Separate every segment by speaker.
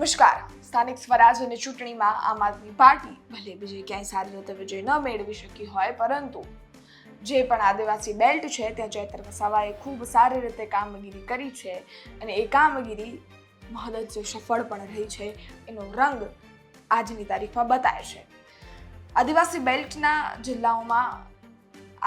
Speaker 1: નમસ્કાર. સ્થાનિક સ્વરાજ અને ચૂંટણીમાં આમ આદમી પાર્ટી ભલે બીજે ક્યાંય સારી રીતે વિજય ન મેળવી શકી હોય, પરંતુ જે પણ આદિવાસી બેલ્ટ છે ત્યાં ચૈતર વસાવાએ ખૂબ સારી રીતે કામગીરી કરી છે અને એ કામગીરી મહદઅંશે સફળ પણ રહી છે. એનો રંગ આજની તારીખમાં બતાવે છે. આદિવાસી બેલ્ટના જિલ્લાઓમાં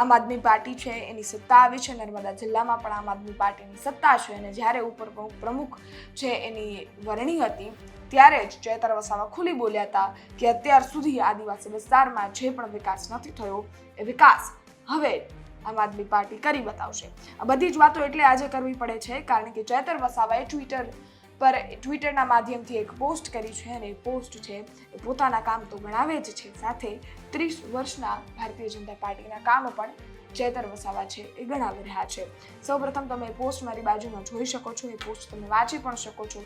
Speaker 1: આમ આદમી પાર્ટી છે એની સત્તા આવી છે. નર્મદા જિલ્લામાં પણ આમ આદમી પાર્ટીની સત્તા છે અને જ્યારે ઉપર પ્રમુખ છે એની વરણી હતી ત્યારે જ ચૈતર વસાવા ખુલ્લી બોલ્યા હતા કે અત્યાર સુધી આદિવાસી વિસ્તારમાં જે પણ વિકાસ નથી થયો એ વિકાસ હવે આમ આદમી પાર્ટી કરી બતાવશે. આ બધી જ વાતો એટલે આજે કરવી પડે છે કારણ કે ચૈતર વસાવાએ ટ્વિટરના માધ્યમથી એક પોસ્ટ કરી છે અને એ પોસ્ટ છે એ પોતાના કામ તો ગણાવે જ છે, સાથે 30 વર્ષના ભારતીય જનતા પાર્ટીના કામ પણ ચૈતર વસાવા છે એ ગણાવી રહ્યા છે. સૌપ્રથમ તમે પોસ્ટ મારી બાજુમાં જોઈ શકો છો, એ પોસ્ટ તમે વાંચી પણ શકો છો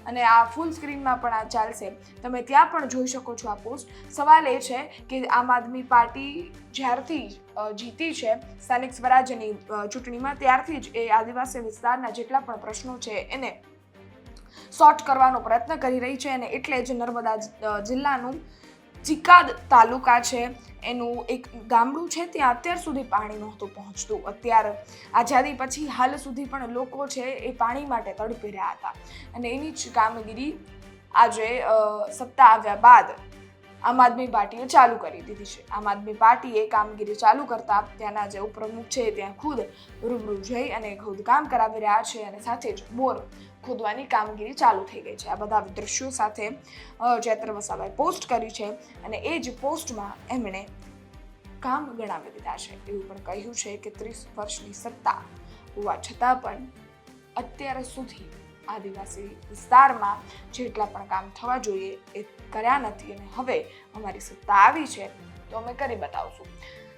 Speaker 1: અને આ ફૂલ સ્ક્રીનમાં પણ આ ચાલશે, તમે ત્યાં પણ જોઈ શકો છો આ પોસ્ટ. સવાલ એ છે કે આમ આદમી પાર્ટી જ્યારથી જીતી છે સ્થાનિક સ્વરાજ્યની ચૂંટણીમાં ત્યારથી જ એ આદિવાસી વિસ્તારના જેટલા પણ પ્રશ્નો છે એને સોર્ટ કરવાનો પ્રયત્ન કરી રહી છે અને એટલે જ નર્મદા જિલ્લાનું ચિકાદ તાલુકા છે એનું એક ગામડું છે ત્યાં અત્યાર સુધી પાણી નહોતું પહોંચતું. અત્યારે આઝાદી પછી હાલ સુધી પણ લોકો છે એ પાણી માટે તડપી રહ્યા હતા અને એની જ કામગીરી આજે સત્તા આવ્યા બાદ આમ આદમી પાર્ટીએ ચાલુ કરી દીધી છે. આમ આદમી પાર્ટીએ કામગીરી ચાલુ કરતા ત્યાંના જે ઉપપ્રમુખ છે ત્યાં ખુદ રૂબરૂ જઈ અને ખોદકામ કરાવી રહ્યા છે અને સાથે જ બોર ખોદવાની કામગીરી ચાલુ થઈ ગઈ છે. આ બધા દ્રશ્યો સાથે ચૈતર વસાવાએ પોસ્ટ કરી છે અને એ જ પોસ્ટમાં એમણે કામ ગણાવી દીધા છે. એવું પણ કહ્યું છે કે 30 વર્ષની સત્તા હોવા છતાં પણ અત્યાર સુધી આદિવાસી વિસ્તારમાં જેટલા પણ કામ થવા જોઈએ એ કર્યા નથી અને હવે અમારી સત્તા આવી છે તો અમે કરી બતાવશું.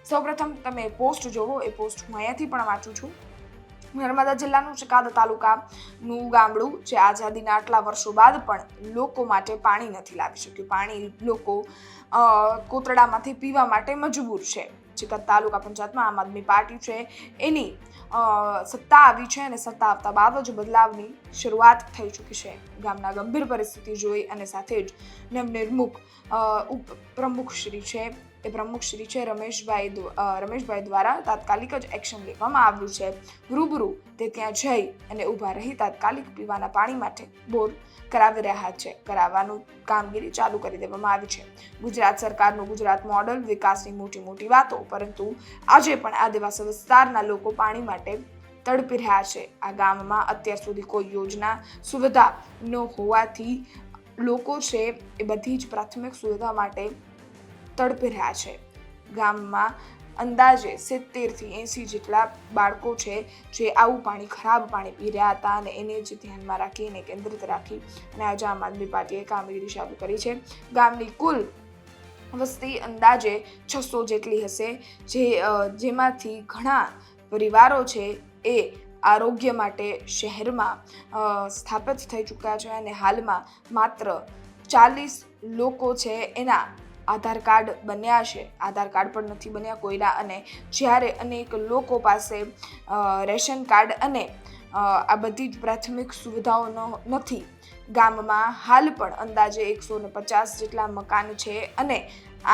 Speaker 1: સૌપ્રથમ તમે પોસ્ટ જોવો, એ પોસ્ટ હું અહીંયાથી પણ વાંચું છું. નર્મદા જિલ્લાનું ચિકાદ તાલુકાનું ગામડું જે આઝાદીના આટલા વર્ષો બાદ પણ લોકો માટે પાણી નથી લાવી શક્યું. પાણી લોકો કોતરડામાંથી પીવા માટે મજબૂર છે. ચિકાદ તાલુકા પંચાયતમાં આમ આદમી પાર્ટી છે એની સત્તા આવી છે અને સત્તા આવતા બાદ જ બદલાવની શરૂઆત થઈ ચૂકી છે. ગામના ગંભીર પરિસ્થિતિ જોઈ અને સાથે જ નવનિર્મુખ પ્રમુખ શ્રી છે એ પ્રમુખ શ્રી છે રમેશભાઈ દ્વારા તાત્કાલિક જ એક્શન લેવામાં આવ્યું છે. રૂબરૂ તે ત્યાં જઈ અને ઊભા રહી તાત્કાલિક પીવાના પાણી માટે બોર કરાવી રહ્યા છે. કરાવવાનું કામગીરી ચાલુ કરી દેવામાં આવી છે. ગુજરાત સરકારનું ગુજરાત મોડલ, વિકાસની મોટી મોટી વાતો, પરંતુ આજે પણ આદિવાસી વિસ્તારના લોકો પાણી માટે તડપી રહ્યા છે. આ ગામમાં અત્યાર સુધી કોઈ યોજના સુવિધા ન હોવાથી લોકો છે એ બધી જ પ્રાથમિક સુવિધા માટે તડપી રહ્યા છે. ગામમાં અંદાજે 70 થી 80 જેટલા બાળકો છે જે આવું પાણી, ખરાબ પાણી પી રહ્યા હતા અને એને જ ધ્યાનમાં રાખી એને કેન્દ્રિત રાખી અને આજે આમ આદમી પાર્ટીએ કામગીરી ચાલુ કરી છે. ગામની કુલ વસ્તી અંદાજે 600 જેટલી હશે, જેમાંથી ઘણા પરિવારો છે એ આરોગ્ય માટે શહેરમાં સ્થાપિત થઈ ચૂક્યા છે અને હાલમાં માત્ર 40 લોકો છે એના આધાર કાર્ડ બન્યા છે. આધાર કાર્ડ પણ નથી બન્યા કોઈના, અને જ્યારે અનેક લોકો પાસે રેશન કાર્ડ અને આ બધી જ પ્રાથમિક સુવિધાઓ નથી. ગામમાં હાલ પણ અંદાજે 150 જેટલા મકાન છે અને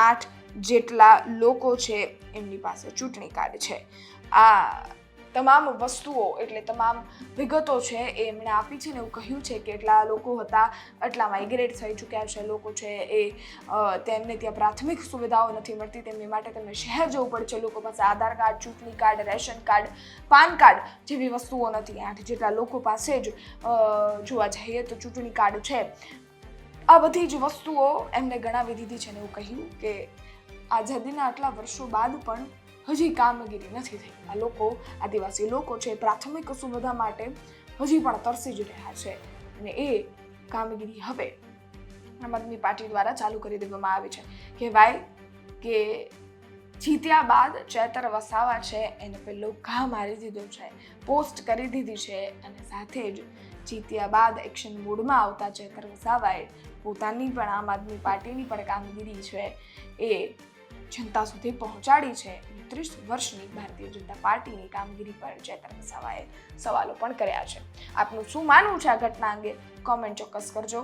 Speaker 1: 8 જેટલા લોકો છે એમની પાસે ચૂંટણી કાર્ડ છે. આ તમામ વસ્તુઓ એટલે તમામ વિગતો છે એ એમણે આપી છે ને એવું કહ્યું છે કે એટલા લોકો હતા, એટલા માઇગ્રેટ થઈ ચૂક્યા છે લોકો છે એ તેમને ત્યાં પ્રાથમિક સુવિધાઓ નથી મળતી, તેમની માટે તેમને શહેર જવું પડે છે. લોકો પાસે આધાર કાર્ડ, ચૂંટણી card, ration card, PAN card જેવી વસ્તુઓ નથી. 8 જેટલા લોકો પાસે જ જોવા જઈએ તો ચૂંટણી કાર્ડ છે. આ બધી જ વસ્તુઓ એમને ગણાવી દીધી છે ને એવું કહ્યું કે આઝાદીના આટલા વર્ષો બાદ પણ હજી કામગીરી નથી થઈ. આ લોકો, આદિવાસી લોકો છે પ્રાથમિક સુવિધા માટે હજી પણ તરસી જ રહ્યા છે અને એ કામગીરી હવે આમ આદમી પાર્ટી દ્વારા ચાલુ કરી દેવામાં આવી છે. કહેવાય કે જીત્યા બાદ ચૈતર વસાવા છે એને પેલો ઘા મારી દીધો છે, પોસ્ટ કરી દીધી છે અને સાથે જ જીત્યા બાદ એક્શન મોડમાં આવતા ચૈતર વસાવાએ પોતાની પણ આમ આદમી પાર્ટીની પણ કામગીરી છે એ જનતા સુધી પહોંચાડી છે. 30 વર્ષની ભારતીય જનતા પાર્ટીની કામગીરી પર ચૈતર વસાવાએ સવાલો પણ કર્યા છે. આપનું શું માનવું છે આ ઘટના અંગે? કોમેન્ટ ચોક્કસ કરજો.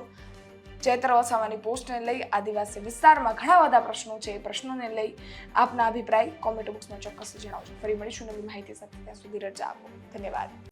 Speaker 1: ચૈત્ર વસાવાની પોસ્ટને લઈ આદિવાસી વિસ્તારમાં ઘણા બધા પ્રશ્નો છે. એ પ્રશ્નોને લઈ આપના અભિપ્રાય કોમેન્ટ બોક્સમાં ચોક્કસ જણાવજો. ફરી મળીશું નવી માહિતી સાથે. ત્યાં સુધી રજા આપો. ધન્યવાદ.